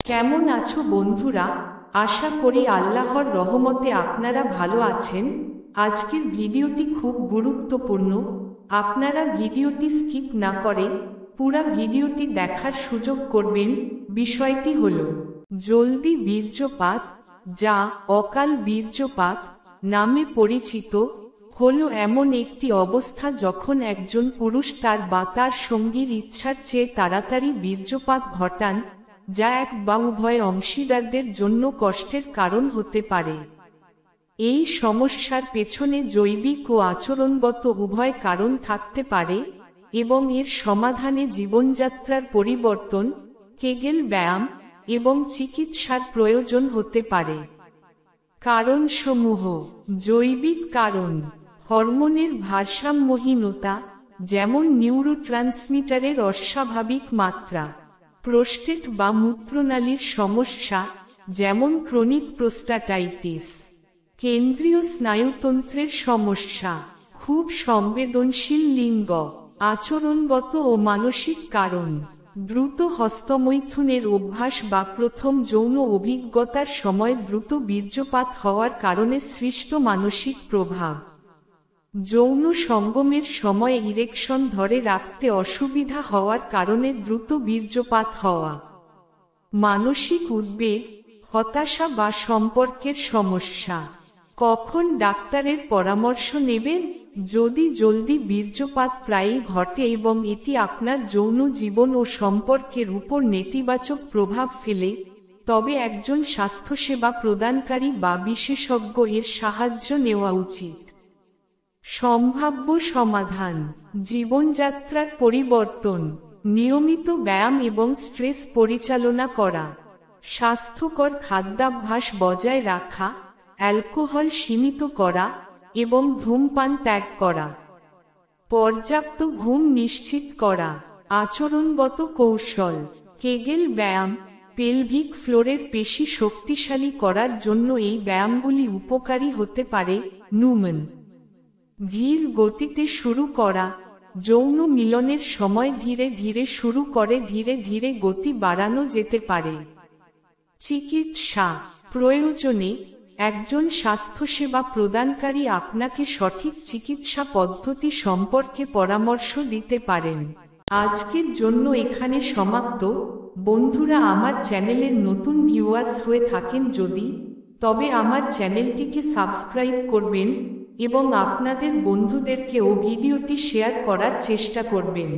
কেমন আছো বন্ধুরা? আশা করি আল্লাহর রহমতে আপনারা ভালো আছেন। আজকের ভিডিওটি খুব গুরুত্বপূর্ণ। আপনারা ভিডিওটি স্কিপ না করে পুরো ভিডিওটি দেখার সুযোগ করবেন। বিষয়টি হলো জলদি বীর্যপাত, যা অকাল বীর্যপাত নামে পরিচিত, হলো এমন একটি অবস্থা যখন একজন পুরুষ তার বা তার সঙ্গীর ইচ্ছার চেয়ে তাড়াতাড়ি বীর্যপাত ঘটান, যা এক বা উভয় অংশীদারদের জন্য কষ্টের কারণ হতে পারে। এই সমস্যার পেছনে জৈবিক ও আচরণগত উভয় কারণ থাকতে পারে এবং এর সমাধানে জীবনযাত্রার পরিবর্তন, কেগেল ব্যায়াম এবং চিকিৎসার প্রয়োজন হতে পারে। কারণসমূহ: জৈবিক কারণ, হরমোনের ভারসাম্যহীনতা, যেমন নিউরোট্রান্সমিটারের অস্বাভাবিক মাত্রা; প্রোস্টেট বা মূত্রনালীর সমস্যা, যেমন ক্রনিক প্রোস্টাটাইটিস; কেন্দ্রীয় স্নায়ুতন্ত্রের সমস্যা; খুব সংবেদনশীল লিঙ্গ; আচরণগত ও মানসিক কারণ, দ্রুত হস্তমৈথুনের অভ্যাস বা প্রথম যৌন অভিজ্ঞতার সময় দ্রুত বীর্যপাত হওয়ার কারণে সৃষ্ট মানসিক প্রভাব; যৌন সঙ্গমের সময় ইরেকশন ধরে রাখতে অসুবিধা হওয়ার কারণে দ্রুত বীর্যপাত হওয়া; মানসিক উদ্বেগ, হতাশা বা সম্পর্কের সমস্যা। কখন ডাক্তারের পরামর্শ নেবেন? যদি জলদি বীর্যপাত প্রায়ই ঘটে এবং এটি আপনার যৌন জীবন ও সম্পর্কের উপর নেতিবাচক প্রভাব ফেলে, তবে একজন স্বাস্থ্যসেবা প্রদানকারী বা বিশেষজ্ঞ এর সাহায্য নেওয়া উচিত। সম্ভাব্য সমাধান: জীবনযাত্রার পরিবর্তন, নিয়মিত ব্যায়াম এবং স্ট্রেস পরিচালনা করা, স্বাস্থ্যকর খাদ্যাভ্যাস বজায় রাখা, অ্যালকোহল সীমিত করা এবং ধূমপান ত্যাগ করা, পর্যাপ্ত ঘুম নিশ্চিত করা। আচরণগত কৌশল: কেগেল ব্যায়াম, পেলভিক ফ্লোরের পেশি শক্তিশালী করার জন্য এই ব্যায়ামগুলি উপকারী হতে পারে। নুমেন, ধীর গতিতে শুরু করা, যৌন মিলনের সময় ধীরে ধীরে শুরু করে ধীরে ধীরে গতি বাড়ানো যেতে পারে। চিকিৎসা: প্রয়োজনে একজন স্বাস্থ্যসেবা প্রদানকারী আপনাকে সঠিক চিকিৎসা পদ্ধতি সম্পর্কে পরামর্শ দিতে পারেন। আজকের জন্য এখানে সমাপ্ত। বন্ধুরা, আমার চ্যানেলের নতুন ভিউয়ার্স হয়ে থাকেন যদি, তবে আমার চ্যানেলটিকে সাবস্ক্রাইব করবেন এবং আপনাদের বন্ধুদেরকেও ভিডিওটি শেয়ার করার চেষ্টা করবেন।